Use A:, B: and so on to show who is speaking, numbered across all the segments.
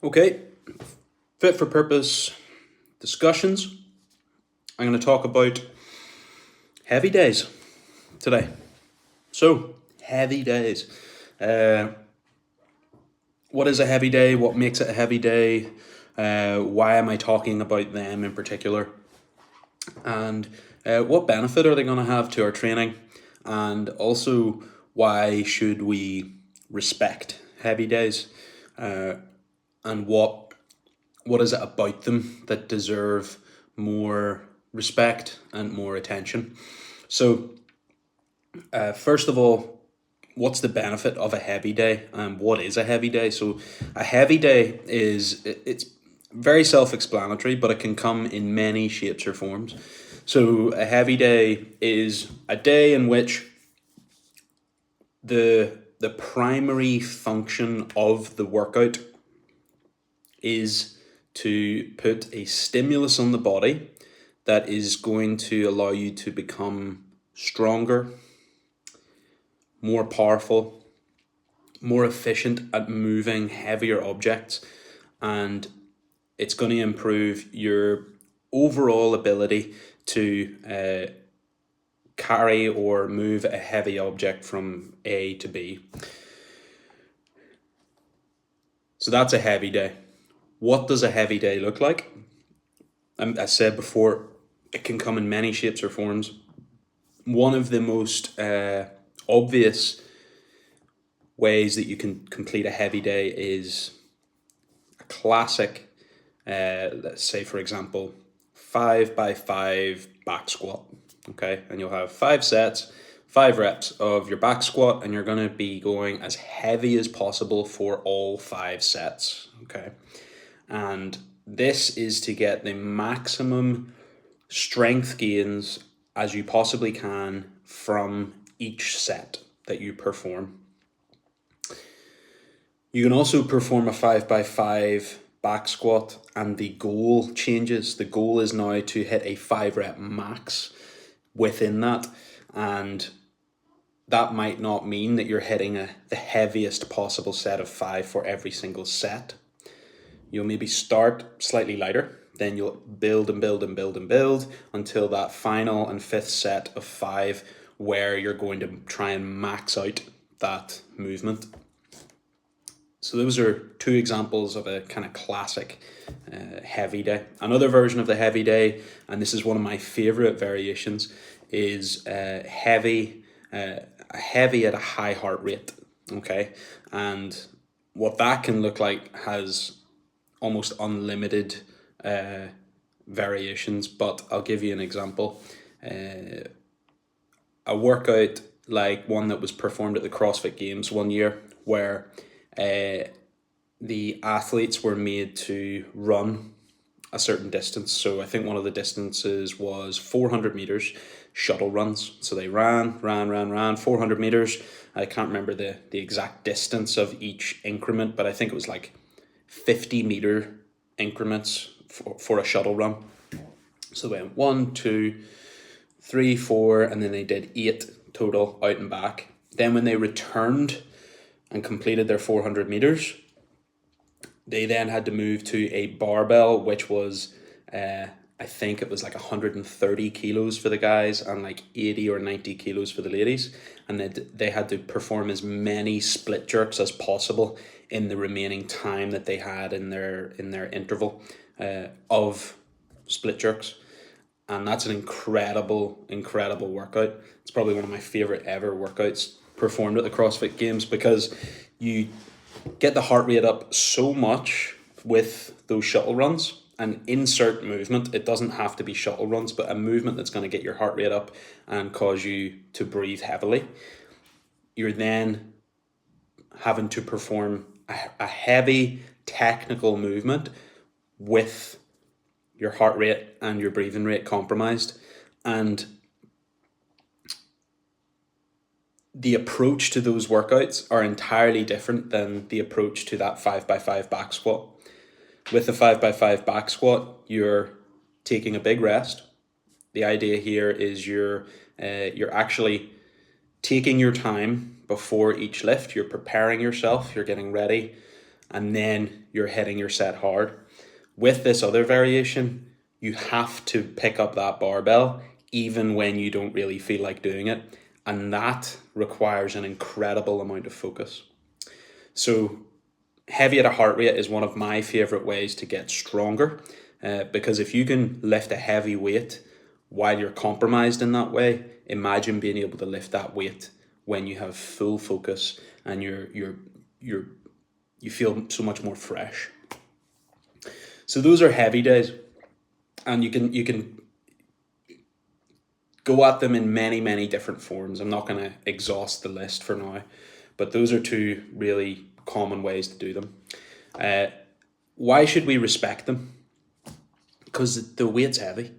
A: Okay, fit for purpose discussions. I'm going to talk about heavy days today. So, heavy days. Uh, what is a heavy day? What makes it a heavy day? Why am I talking about them in particular? And what benefit are they going to have to our training? And also, why should we respect heavy days? And what is it about them that deserve more respect and more attention? So, first of all, what's the benefit of a heavy day, and what is a heavy day? So, a heavy day it's very self-explanatory, but it can come in many shapes or forms. So, a heavy day is a day in which the primary function of the workout is to put a stimulus on the body that is going to allow you to become stronger, more powerful, more efficient at moving heavier objects, and it's going to improve your overall ability to carry or move a heavy object from A to B. So that's a heavy day. What does a heavy day look like? I said before, it can come in many shapes or forms. One of the most obvious ways that you can complete a heavy day is a classic, let's say, for example, 5x5 back squat. Okay, and you'll have 5 sets, 5 reps of your back squat, and you're going to be going as heavy as possible for all 5 sets. Okay, and this is to get the maximum strength gains as you possibly can from each set that you perform. You can also perform a 5x5 back squat, and the goal changes. The goal is now to hit a 5 rep max within that, and that might not mean that you're hitting the heaviest possible set of 5 for every single set. You'll maybe start slightly lighter, then you'll build and build and build and build until that final and 5th set of 5 where you're going to try and max out that movement. So those are 2 examples of a kind of classic heavy day. Another version of the heavy day, and this is one of my favorite variations, is heavy at a high heart rate. Okay, and what that can look like has almost unlimited variations, but I'll give you an example. A workout like one that was performed at the CrossFit Games one year, where the athletes were made to run a certain distance. So I think one of the distances was 400 meters shuttle runs. So they ran 400 meters. I can't remember the exact distance of each increment, but I think it was like 50-meter increments for a shuttle run. So they went 1, 2, 3, 4, and then they did 8 total out and back. Then when they returned and completed their 400 meters, they then had to move to a barbell, which was, I think it was like 130 kilos for the guys and like 80 or 90 kilos for the ladies. And they had to perform as many split jerks as possible in the remaining time that they had in their interval of split jerks. And that's an incredible workout. It's probably one of my favorite ever workouts performed at the CrossFit Games, because you get the heart rate up so much with those shuttle runs. And insert movement, it doesn't have to be shuttle runs, but a movement that's going to get your heart rate up and cause you to breathe heavily. You're then having to perform a heavy technical movement with your heart rate and your breathing rate compromised. And the approach to those workouts are entirely different than the approach to that 5x5 back squat. With the 5x5 back squat, you're taking a big rest. The idea here is you're actually taking your time before each lift. You're preparing yourself, you're getting ready, and then you're hitting your set hard. With this other variation, you have to pick up that barbell even when you don't really feel like doing it. And that requires an incredible amount of focus. So heavy at a heart rate is one of my favorite ways to get stronger, because if you can lift a heavy weight while you're compromised in that way, imagine being able to lift that weight when you have full focus and you feel so much more fresh. So those are heavy days, and you can go at them in many different forms. I'm not going to exhaust the list for now, but those are two really common ways to do them. Why should we respect them? Because the weight's heavy.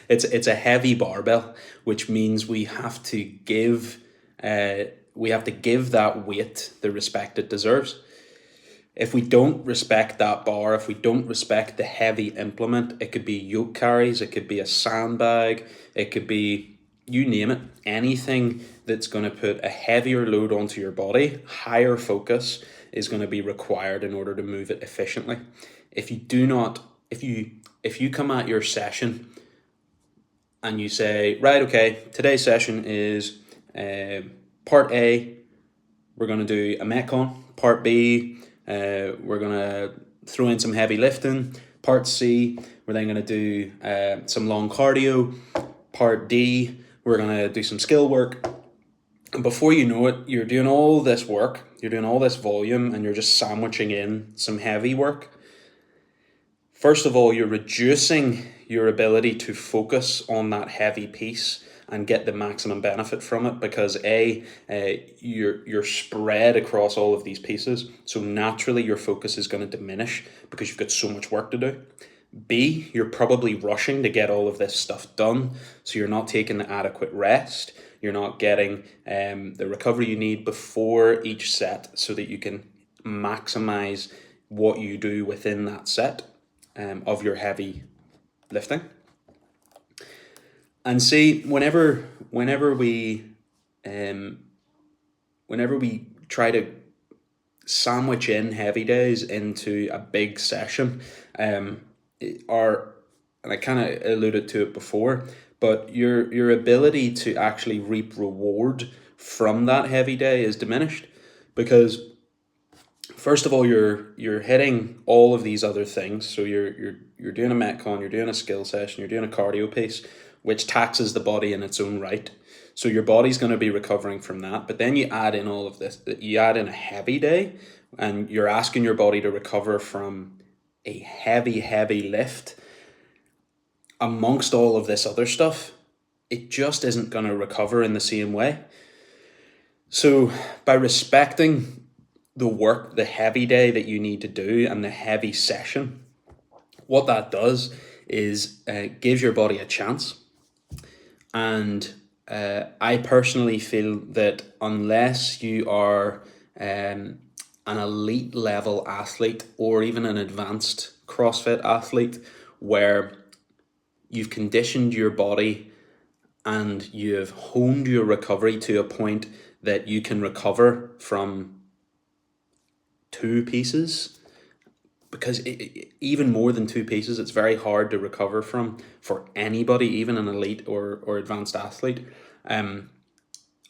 A: It's a heavy barbell, which means we have to give that weight the respect it deserves. If we don't respect that bar, if we don't respect the heavy implement, it could be yoke carries, it could be a sandbag, it could be, you name it, anything that's going to put a heavier load onto your body, higher focus is going to be required in order to move it efficiently. If you come at your session and you say, right, okay, today's session is part A, we're going to do a Metcon. Part B, we're going to throw in some heavy lifting. Part C, we're then going to do some long cardio. Part D, we're going to do some skill work. And before you know it, you're doing all this work, you're doing all this volume, and you're just sandwiching in some heavy work. First of all, you're reducing your ability to focus on that heavy piece and get the maximum benefit from it, because you're spread across all of these pieces, so naturally your focus is going to diminish because you've got so much work to do. B, you're probably rushing to get all of this stuff done, so you're not taking the adequate rest, you're not getting the recovery you need before each set so that you can maximize what you do within that set of your heavy lifting. And see, whenever we try to sandwich in heavy days into a big session, and I kind of alluded to it before, but your ability to actually reap reward from that heavy day is diminished, because first of all, you're hitting all of these other things. So you're doing a Metcon, you're doing a skill session, you're doing a cardio piece, which taxes the body in its own right. So your body's going to be recovering from that. But then you add in all of this, you add in a heavy day, and you're asking your body to recover from a heavy lift amongst all of this other stuff. It just isn't going to recover in the same way. So by respecting the work, the heavy day that you need to do and the heavy session, what that does is gives your body a chance. And I personally feel that unless you are an elite level athlete or even an advanced CrossFit athlete where you've conditioned your body and you've honed your recovery to a point that you can recover from 2 pieces, because even more than 2 pieces, it's very hard to recover from for anybody, even an elite or advanced athlete.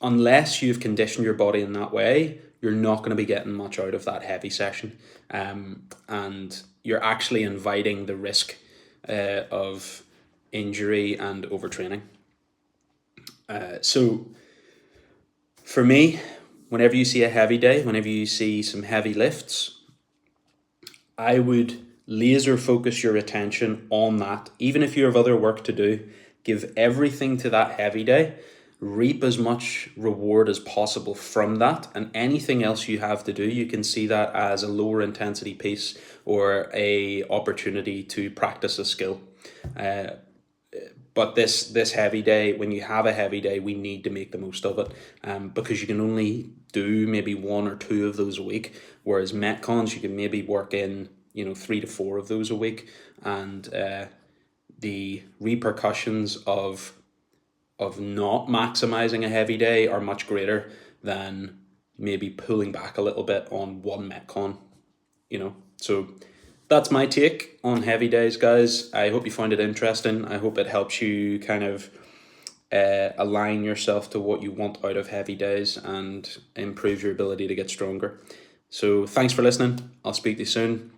A: Unless you've conditioned your body in that way, you're not going to be getting much out of that heavy session. And you're actually inviting the risk of injury and overtraining. So for me, whenever you see a heavy day, whenever you see some heavy lifts, I would laser focus your attention on that. Even if you have other work to do, give everything to that heavy day, reap as much reward as possible from that, and anything else you have to do, you can see that as a lower intensity piece or a opportunity to practice a skill. But this heavy day, when you have a heavy day, we need to make the most of it, because you can only do maybe 1 or 2 of those a week, whereas Metcons, you can maybe work in 3 to 4 of those a week, and the repercussions of not maximizing a heavy day are much greater than maybe pulling back a little bit on one Metcon. So that's my take on heavy days, guys. I hope you find it interesting. I hope it helps you kind of align yourself to what you want out of heavy days and improve your ability to get stronger. So thanks for listening. I'll speak to you soon.